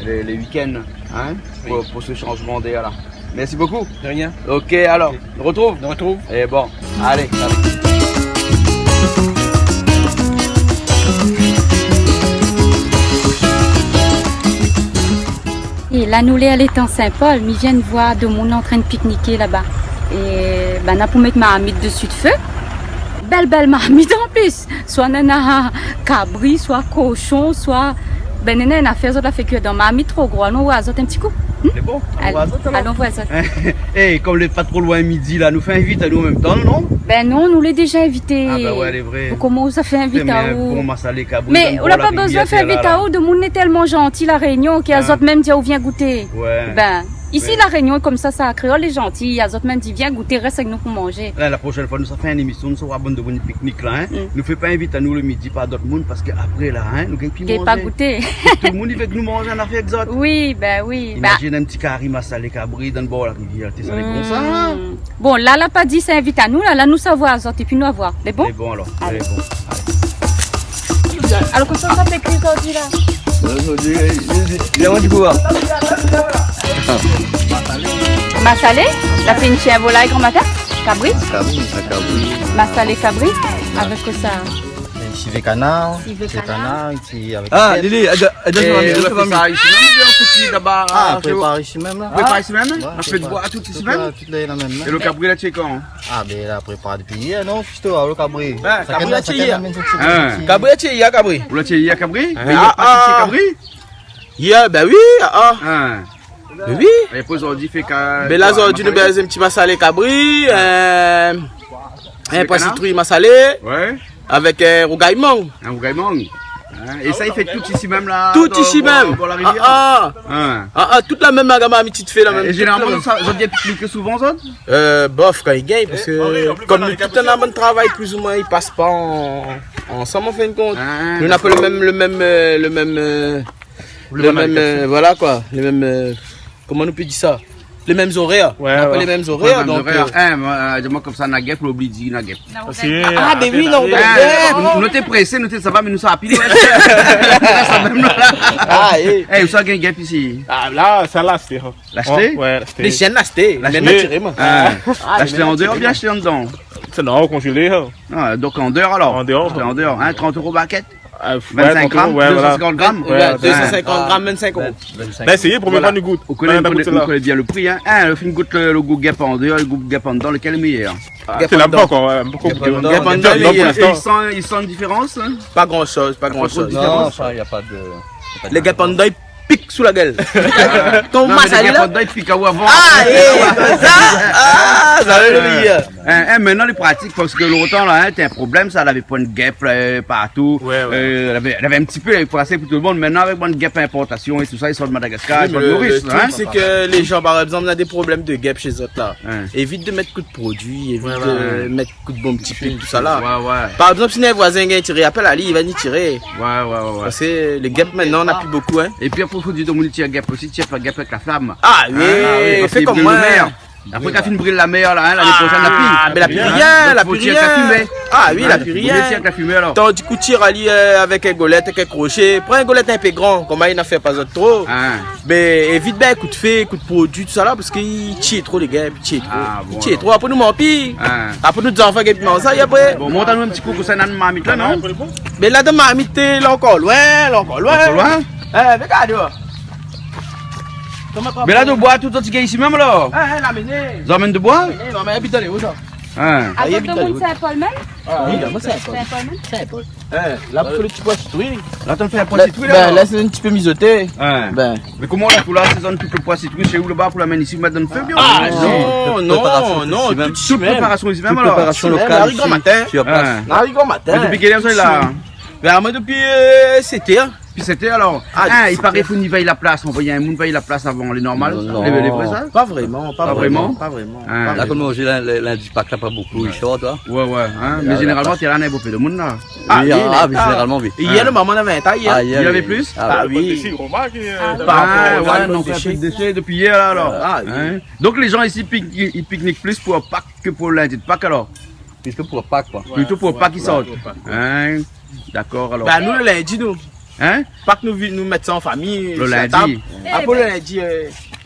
les week-ends, hein, pour ce changement d'air là. Merci beaucoup. De rien. Ok, alors, on retrouve. On retrouve. Et bon, allez. Et là, nous, elle est en Saint-Paul, mais viennent voir de monde en train de pique-niquer là-bas. Et ben, on a pour mettre ma marmite dessus de feu. Belle marmite en plus. Soit nana cabri, soit cochon, soit. Ben, nana, a fait ça, a fait que dans ma marmite trop gros. Allons voir ça un petit coup. C'est bon, Allons voir ça. Eh, comme les pas trop loin midi là, nous fait invite à nous en même temps, non? Ben non, nous l'avons déjà invité. Ah ben ouais, elle est vraie. Comment ça fait inviter à Bon, vous? Mais on n'a pas besoin de faire inviter à vous, de monde est tellement gentil, la Réunion, qu'il y a d'autres même dit, viens goûter. Ouais. Ben, ici, Ouais. la Réunion, comme ça, à créole est gentil, il y a d'autres même dit, viens goûter, reste avec nous pour manger. Là, la prochaine fois, nous ça fait une émission, nous serons bonne de bonne pique-nique là, hein. Nous fait pas inviter à nous le midi par d'autres monde parce qu'après là, hein, nous gagnons plus Qui manger. pas goûté. Tout le monde il veut que nous mangeons en affaire exotique. Oui, ben oui. Imagine un petit carré massalé cabri dans le bord de la rivière, t'es salé comme ça. Hein? Bon, là, elle n'a pas dit, c'est invite à nous, là, nous savoir, et puis nous avoir. C'est bon? C'est bon alors, Allez. c'est bon. Alors, comme ça, ça fait écrit aujourd'hui, là. Il y a du pouvoir. Massalé, la fait une chien volaille grand matin, cabri, massalé cabri, avec ça. Civet canard, Civet c'est canard. canard, ici avec Ah, la tête. Lily, elle doit faire ça ici, même bien petit là-bas. Ah, on prépare ici même là. Vous préparez ici même? Ouais, On fait de boire tout ici Toutes même? là, toutes les là même là. Et le cabri là, tu es quand? Ah, ben là, prépare depuis hier, non, Fisto, le cabri. Ah, Ça cabri, kenna- c'est ça hier. kenna men sou Ah. ici. Cabri, tu y a cabri. Vous l'avez hier cabri? Mais il n'y Ah, a pas de ah. cabri? Yeah, ben oui, ah. Ah. Ben oui. Et puis aujourd'hui, fait qu'à. Ben là, aujourd'hui, nous avons un petit massalé cabri, un pois canard? citrouille massalé, Ouais, avec un rougaillement. un rougaillement. Et ça, il fait tout ici même là? Tout dans- ici dans- même. Dans la Ah, rivière? ah, toute la même magama, mi petite fait la même. Et généralement, toute ça viens pique-niquer souvent, ça? bof, quand il gagne, parce que comme nous, tout un bon travail, plus ou moins, ils passent pas ensemble en fin de compte. Ah, Nous, on n'a pas le même, voilà quoi, les mêmes, comment on peut dire ça? Les mêmes horaires. Ouais, On n'a pas ouais. les mêmes horaires, donc. Dis-moi comme ça, Naguet, pour l'oubli, Naguet. Ah, ben oui, non, Nous t'es pressé, nous t'es ça va, mais nous ça rapide. Ça même là. Ah, eh. Eh, où ça, gagne gap ici? Ah, là, celle-là, c'était. L'acheter? Ouais, l'acheter. Les chiennes l'acheter, L'acheter. mais naturel, moi. L'acheter en dehors, bien acheter en dedans. C'est non, congelé. Hein. Ah, donc en dehors alors? En dehors. Acheter en dehors, hein, 30 € baquette? Ouais, 25 grammes? ouais, voilà. 250 grammes? Ouais, 250 grammes, 25 euros. Ben, essayez pour me Voilà. prendre du goût. On connaît, Ouais, t'as goûté on là. connaît bien le prix, hein. Le film goûte le goût gap en dehors, le goût gap en dedans, lequel est meilleur? Ah, c'est là pas encore. Ouais, beaucoup. Gap en dedans, Gap en dedans, dedans, il y a- pour l'instant. Ils sentent une différence, hein? Pas grand chose, pas grand chose. Non, ça, il n'y a pas de. Les gars pendant ils piquent sous la gueule. Ton Non, mais massalé les gars, là. pendant, ils piquent avant. Ah, comme ça. Ah, ça va le meilleur. Maintenant, les pratiques, parce que l'automne, là, t'as un problème, ça, elle avait pas une guêpe partout. Ouais, ouais. Elle avait un petit peu, elle passait pour tout le monde. Maintenant, avec une guêpe importation et tout ça, ils sont de Madagascar, ils sont de Le Maurice, truc, hein. c'est que les gens, par exemple, on a des problèmes de guêpes chez eux là. Ouais. Évite de mettre coup de produit, évite Ouais, de mettre coup de bon petit pic, tout ça là. Ouais. Par exemple, si un voisin vient tirer, appelle Ali, il va ni tirer. Ouais. Parce que les guêpes maintenant, on n'a plus beaucoup, hein. Et puis, après, il faut dire, on tire guêpe aussi, tire pas guêpe avec la flamme. Ah oui, parce fais qu'il comme brûle moi. le mer. Après, quand tu brûles la mer, là, hein, l'année prochaine, la pluie. Ah, mais la plus Hein? rien, Donc, la faut plus tirer avec la rien. fumée. Ah oui, la Hein? plus Faut bien rien. tirer avec la fumée, alors. Donc, du coup, tire Ali avec un golette, avec un crochet. Prends un golette un peu grand, comme il n'a fait pas autre trop. Hein? Mais évite bien coup de fée, coup de produit, tout ça là, parce qu'il tire trop les gars, il tire trop. Ah, bon, Il tire alors. trop, après nous mentir. Hein? Après nous enfants qui mangent ça, et après. Bon, montre-nous un petit coup que ça n'a pas marmite là, non? Mais là, de marmite, là encore loin, là encore loin. Encore loin? Regarde. Mais là, de bois, tout ce qui est ici même, là. Ah, la mené. Ils emmènent de bois? Non, mais habite dans les hauts, ça. Hein? À votre monde, c'est un Paul même? Oui, moi c'est un peu. C'est un Paul même? Là, pour le petit pois citrouille. Là, t'en fais un pois Là, citrouille, là. là, c'est un petit peu mijoté. Hein? Ben. Mais comment là, pour la saison, tout le pois citrouille, chez où le bas pour l'amener ici, mettre dans le feu, bien? Ah, toute non, préparation non, ici même. tout de suite Toute préparation ici même, Toute alors. préparation Même, locale. arrive au matin. Sur place. Hein? Arrive au matin. Mais depuis quelle heure, ça, là? Ben, moi, depuis c'était. Puis c'était alors. Ah, Il paraît qu'il faut veiller la place. On voyait un monde veiller la place avant les normales. Non. Les vrais ça? Pas vraiment, Pas vraiment? Pas vraiment. Hein? Là, comme j'ai lundi Pâques, là, pas beaucoup, il sort, toi. Ouais. Hein? Mais généralement, t'es là, il y a beaucoup de monde là. Ah, Oui, oui, ah, mais oui, généralement, oui. Hier, le maman avait un taille. Ah, Il y avait plus? Ah, oui. oui. Ici, remarque. Ouais, non, des on fait des déchets depuis hier là, alors. Ah, oui. Hein? Donc les gens ici ils pique-niquent plus pour Pâques que pour lundi de Pâques alors. Plutôt pour Pâques, quoi. Plutôt pour Pâques qui sortent. Hein? D'accord alors. Ben, nous, le lundi, nous. Hein? Pas que nous mettons ça en famille. Le sur la lundi. table. Eh Après le lundi.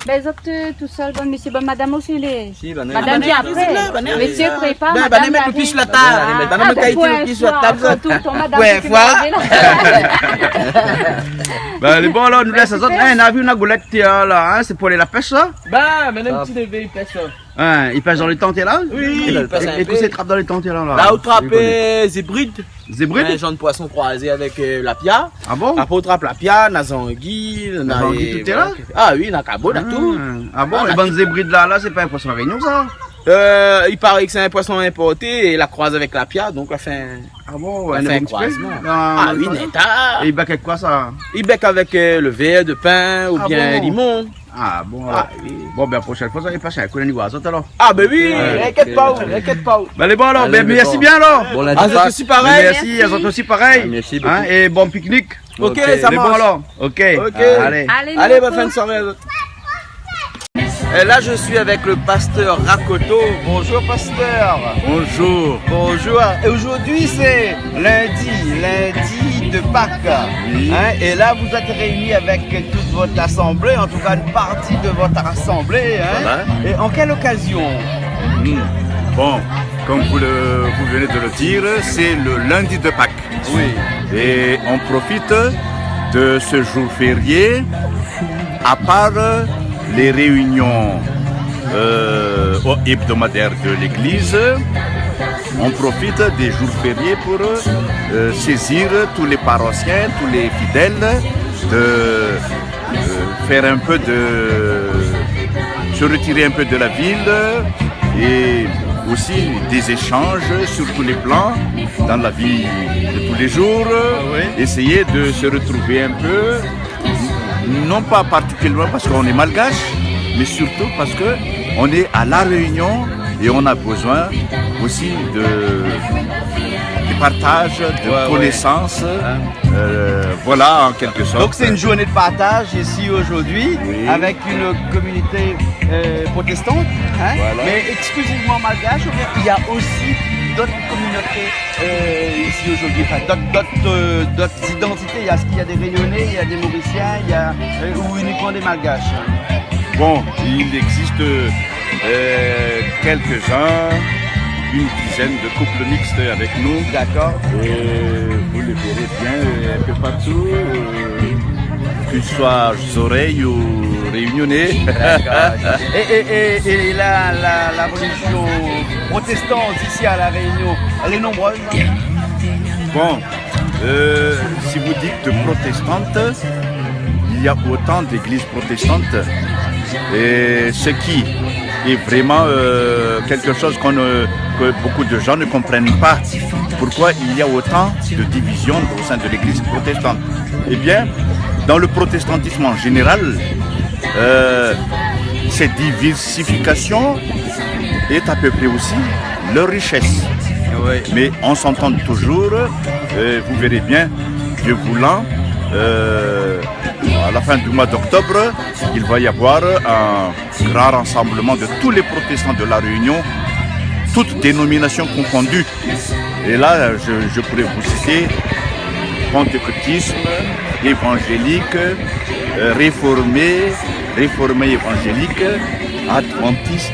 Ben, vous êtes tout seul, bon monsieur, bonne madame aussi, les. Si, ben, Madame vient après. Monsieur prépare, Ben, madame mettre le arrive. pied sur la table. Madame le qualité le pied sur la table. Ton madame Ouais, qui fois. fait manger, là. Ben, les bons, là, on nous laisse ça. Hein, on a vu une goulette là, hein, c'est pour aller la pêche, ça? Ben, maintenant, un petit bébé, il pêche ça. Hein, il pêche dans les tentes là? Oui, il pêche un Et peu. tous ces trappes dans les tentes là. Là, on trappe des hybrides. Zébride? Un genre de poisson croisé avec la pia. Ah bon? Après, on trappe la pia, na zanguille, na zanguille, tout est là? Ah oui, na cabot, na tout. Ah bon, les bonnes zébrides là, c'est pas un poisson à réunion, ça? Il paraît que c'est un poisson importé et la croise avec la pia, donc on fait un, Ah bon, on un fait un petit peu? croisement. Non, Ah oui, non. neta. Et il bec avec quoi, ça? Il bec avec le verre de pain ou Ah bien bon? limon. Ah bon, Ah alors. oui. Bon, ben, la prochaine fois, ça va passer un coup de oiseau, alors. Ah ben oui, Ouais. inquiète pas, inquiète pas. Ben, les bons, alors, Allez, ben, les merci bons. bien, alors. Bon lundi Ah, c'est Pâques. aussi pareil. Merci, elles sont aussi pareil. Ah, merci beaucoup. Hein, et bon pique-nique. Ok, Ok, ça Les bons, marche. alors. Ok. Ok. Allez. Allez, bonne fin de soirée. Et là, je suis avec le pasteur Rakoto. Bonjour, pasteur. Bonjour. Bonjour. Et aujourd'hui, c'est lundi de Pâques. Oui. Hein, et là, vous êtes réunis avec toute votre assemblée, en tout cas une partie de votre assemblée. Hein. Voilà. Et en quelle occasion? Bon, comme vous venez de le dire, c'est le lundi de Pâques. Oui. Et on profite de ce jour férié, à part les réunions hebdomadaires de l'Église, on profite des jours fériés pour saisir tous les paroissiens, tous les fidèles, de faire un peu se retirer un peu de la ville et aussi des échanges sur tous les plans dans la vie de tous les jours, essayer de se retrouver un peu, non pas particulièrement parce qu'on est malgache, mais surtout parce qu'on est à La Réunion et on a besoin aussi de partage, de connaissances, voilà en quelque sorte. Donc c'est une journée de partage ici aujourd'hui Oui. avec une communauté protestante, hein, Voilà. mais exclusivement malgache. Ou bien il y a aussi d'autres communautés ici aujourd'hui, enfin, d'autres identités. Est-ce qu'il y a des Réunionnais, il y a des Mauriciens, il y a, ou uniquement des malgaches? Bon, il existe quelques-uns, une dizaine de couples mixtes avec nous. D'accord. Et vous le verrez bien un peu partout, que ce soit oreilles ou réunionnais. Et la religion protestante ici à La Réunion, elle est nombreuse? Bon, si vous dites protestante, il y a autant d'églises protestantes. Et ce qui est vraiment quelque chose que beaucoup de gens ne comprennent pas. Pourquoi il y a autant de divisions au sein de l'église protestante? Eh bien, dans le protestantisme en général, cette diversification est à peu près aussi leur richesse. Mais on s'entend toujours, vous verrez bien, Dieu voulant, à la fin du mois d'octobre, il va y avoir un grand rassemblement de tous les protestants de La Réunion, toutes dénominations confondues. Et là, je pourrais vous citer pentecôtisme, évangélique, réformé évangélique, adventiste,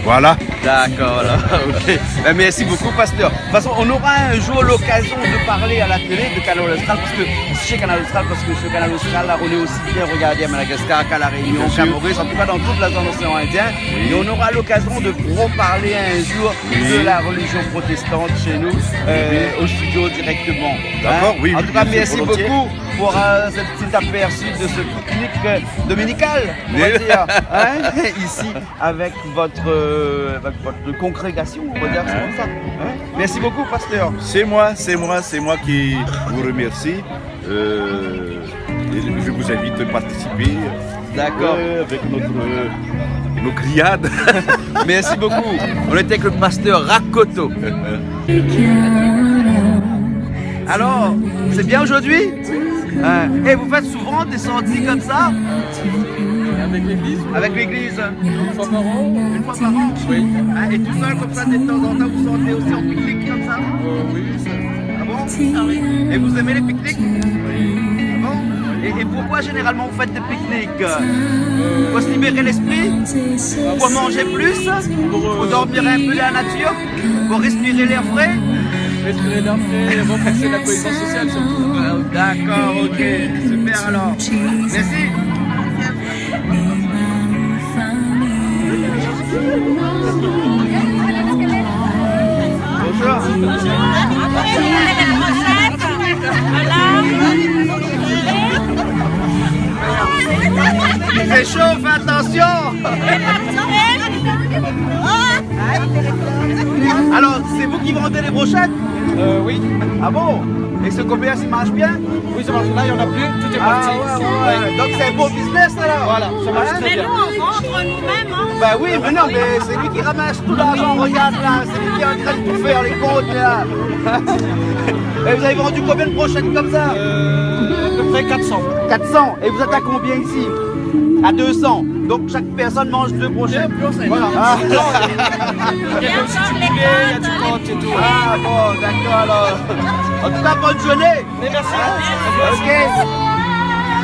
voilà. D'accord, là, ok. Ben, merci beaucoup, pasteur. De toute façon, on aura un jour l'occasion de parler à la télé de Canal Austral, parce que chez Canal Austral, parce que sur Canal Austral, là, on est aussi bien regardé à Madagascar qu'à La Réunion, qu'à Maurice, en tout cas dans toute la zone océan Indien. Et on aura l'occasion de reparler un jour de la religion protestante chez nous, au studio directement. D'accord, oui, En oui, tout cas, bien sûr, merci volontiers. beaucoup pour ce petit aperçu de ce pique-nique dominical, on va dire, hein, ici, avec votre congrégation, on va dire, c'est comme ça. Hein. Merci beaucoup, pasteur. C'est moi qui vous remercie. Et je vous invite à participer D'accord. avec nos grillades. Merci beaucoup. On était avec le pasteur Rakoto. Alors, c'est bien aujourd'hui? Et vous faites souvent des sorties comme ça? Avec l'église, Avec l'église? une fois par an. Une fois par an? Oui. Et tout seul comme ça, de temps en temps, vous sortez aussi en pique-nique comme ça? Oui, Ah bon? Et vous aimez les pique-niques? Ah bon? Et pourquoi généralement vous faites des pique-niques? Pour se libérer l'esprit? Pour manger plus? Pour dormir un peu dans la nature? Pour respirer l'air frais? Respirer l'air frais, renforcer la cohésion sociale surtout. D'accord, ok, super alors. Merci. C'est chaud, fais attention. Alors, c'est vous qui vendez les brochettes? Oui. Ah bon? Et ce commerce, il marche bien? Oui, ça marche. Là, il n'y en a plus, tout est parti. Ouais. Donc c'est un beau business alors? Voilà, ça marche très bien. Mais nous, on vend entre nous-mêmes. Hein. Ben oui, mais non, mais c'est lui qui ramasse tout l'argent, regarde là, c'est lui qui est en train de tout faire, les comptes là. Et vous avez vendu combien de brochettes comme ça? À peu près 400. 400. Et vous êtes à combien ici? À 200. Donc chaque personne mange 2 brochettes. Voilà. Ah. Il y a aussi du poulet, il y a du compte et tout. Ah bon, d'accord alors. En tout cas, bonne journée. Mais merci. Ok.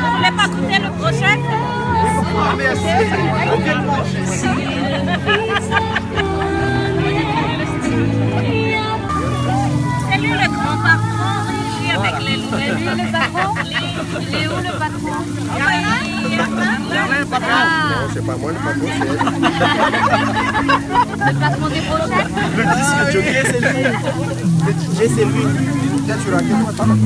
Vous voulez pas goûter le brochette? Ah, merci. Ok, le brochette. C'est lui le grand patron, ici avec les loups. C'est lui le patron? Il est où le patron? Le patron. Non, c'est pas moi le patron, c'est elle. Le patron des brochettes? Le DJ, c'est lui. Le DJ, c'est lui. Tiens, tu racontes moi, attends.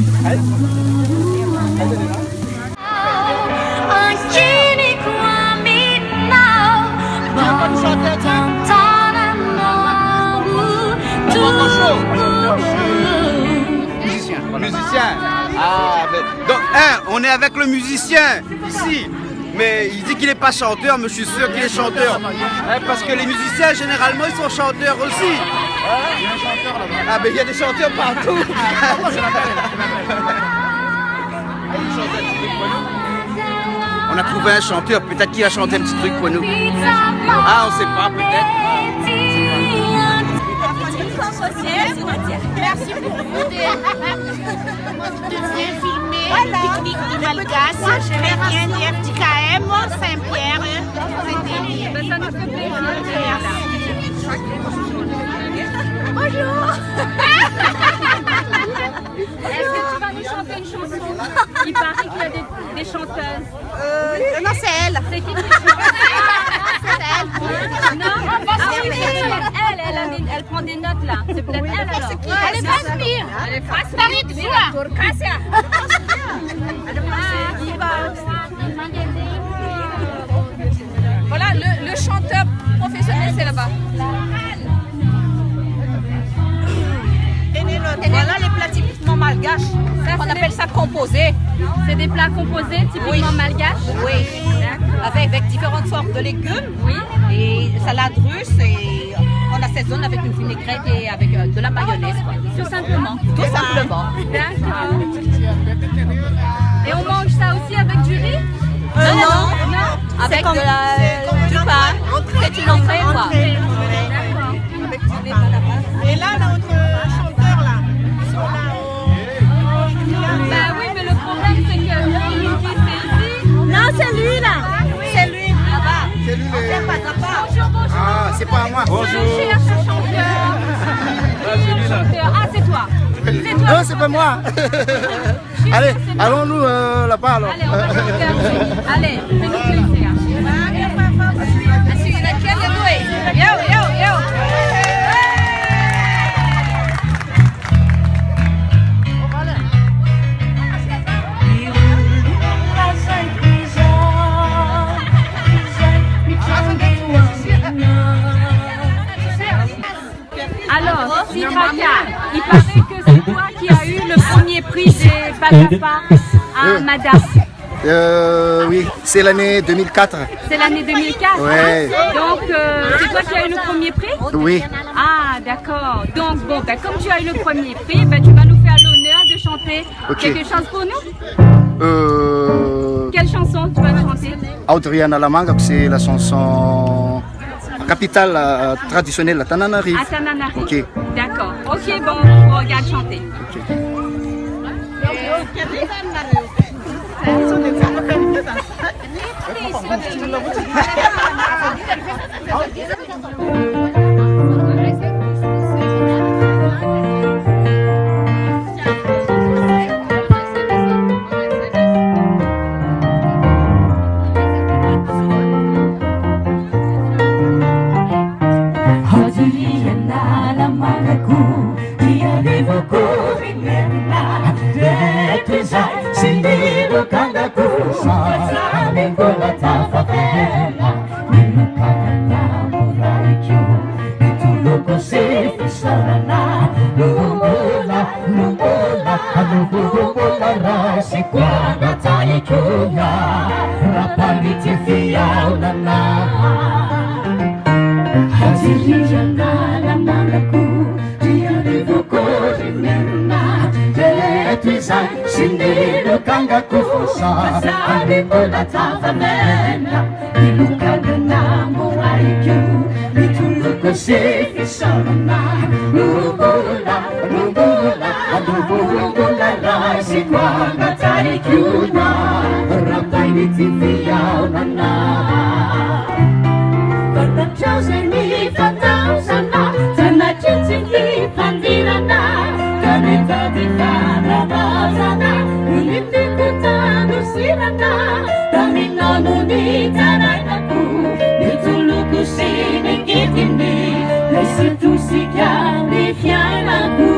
Musicien. Ah, ben, donc, on est avec le musicien ici. Mais il dit qu'il n'est pas chanteur, mais je suis sûr qu'il est chanteur. Parce que les musiciens, généralement, ils sont chanteurs aussi. Il y a un chanteur là-bas. Ah, ben il y a des chanteurs partout. On a trouvé un chanteur, peut-être qu'il va chanter un petit truc pour nous. Ah, on ne sait pas, peut-être. Merci beaucoup de bien filmer le pique-nique de Malgache. Je vais bien dire FTKM, Saint-Pierre. Ça nous fait plaisir. Bonjour. Est-ce que tu vas nous chanter une chanson? Il paraît qu'il y a des chanteuses. Non, c'est elle. C'est qui chante? C'est elle. Non, elle prend des notes là. C'est peut-être elle alors. Elle est Fasmir. Elle est Fasmir. Voilà, le chanteur professionnel, c'est là-bas. Voilà les plats typiquement malgaches. On appelle ça composé. C'est des plats composés typiquement malgaches? Oui. Avec différentes sortes de légumes. Oui. Et salade russe et on assaisonne avec une vinaigrette et avec de la mayonnaise. Quoi. Tout simplement. Tout simplement. D'accord. Et on mange ça aussi avec du riz? Non. Avec du pain. C'est une entrée quoi. Et là, notre chanteur là, ils sont là bah oui, mais le problème c'est que lui dit c'est ici. Non, c'est lui là. C'est lui là-bas. C'est lui le... Bonjour, bonjour. Ah, c'est pas à moi. Je cherche un chanteur. Ah, c'est toi. C'est toi. Non, c'est pas moi. Allez, allons-nous là-bas alors. Allez, on va chanter. Allez, fais-nous plaisir. Alors, Sidraka, il paraît que c'est toi qui as eu le premier prix des Bagapa à Madas. Oui, c'est l'année 2004. C'est l'année 2004? Ouais. Donc, c'est toi qui as eu le premier prix? Oui. Ah, d'accord. Donc, bon, ben, comme tu as eu le premier prix, ben, tu vas nous faire l'honneur de chanter quelque chose pour nous? Quelle chanson tu vas nous chanter? Audriana Lamanga, c'est la chanson capitale traditionnelle, la Tananarive. À Tananarive. Ok. D'accord. Ok, bon, on regarde chanter. Ok. Sindiro kanga kusa Amingola tafavela Nilukagana muraicho Ituloko sefi sarana Lumbola, lumbola Lumbola rasi Kwanda tayo chuya Rapaliti fiyaulana Haziriya na lamanaku Sindiro kanga kufusa Amingola tafavela Nilukagana muraicho Ituloko sefi sarana Lumbola, lumbola Lumbola rasi Kwanda tayo chuya Rapaliti fiyaulana Fantachoseni fantausana Tanachitsi fandirana Kaneta di fanabazana Uliti kutanu sirana Taminonu ni taranaku Nituluku sini kitini Lesitu sikyani fianaku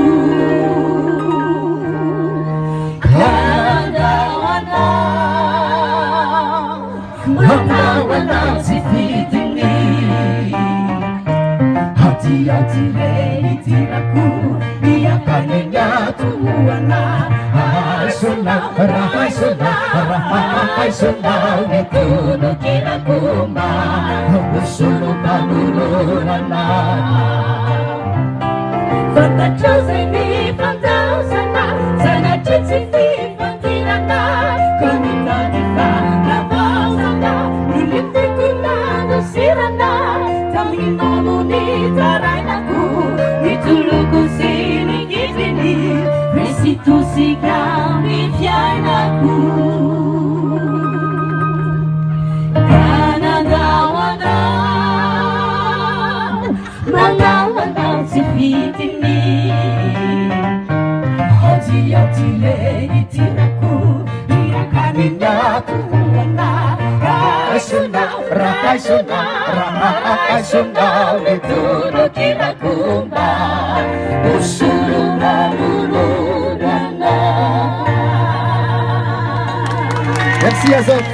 Kadawana Manawana sifitini Hati lei tiraku Dia kanenya tuana Aisuna, rahaisuna, rahaisuna Nikuno kinakuma Usulu balulurana Fantachoseni fantausana Sana chitsi fantirana Kanita di fanabazana Uliti kunano sirana Taminonu ni tarainaku Nituluku sini gitini Resitu sikami fianaku Kanadawana Mangawana sifitini Hati le itiraku Iakaninya kuwana Rakaisuna, Nituro kinakumba Usulu balulurana Merci Azot.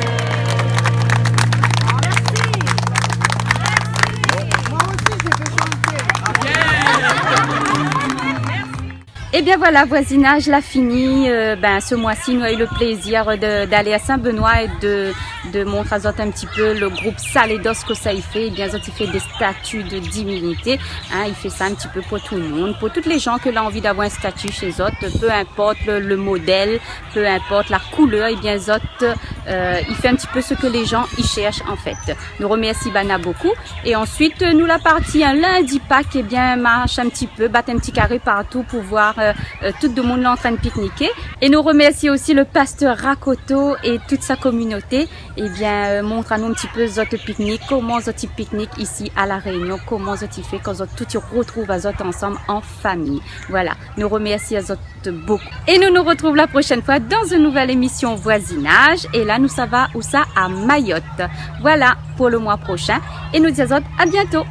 Et bien voilà, voisinage l'a fini. Ce mois-ci, nous avons eu le plaisir d'aller à Saint-Benoît et de montrer à Zot un petit peu le groupe Saledos que ça y fait. Et bien Zot, il fait des statues de divinité. Il fait ça un petit peu pour tout le monde, pour toutes les gens qui ont envie d'avoir un statut chez Zot, peu importe le modèle, peu importe la couleur. Et bien Zot, il fait un petit peu ce que les gens y cherchent en fait. Nous remercions Bana beaucoup. Et ensuite, nous la partie un lundi Pâques, et bien marche un petit peu, battre un petit carré partout pour voir tout le monde en train de pique-niquer. Et nous remercions aussi le pasteur Rakoto et toute sa communauté. Et bien montre à nous un petit peu Zot pique-nique, comment Zot pique-nique ici à La Réunion, comment Zot fait quand Zot tout y retrouve à Zot ensemble en famille. Voilà, nous remercions à Zot beaucoup. Et nous nous retrouvons la prochaine fois dans une nouvelle émission voisinage. Et là, nous ça va où ça à Mayotte. Voilà pour le mois prochain. Et nous disons à Zot à bientôt.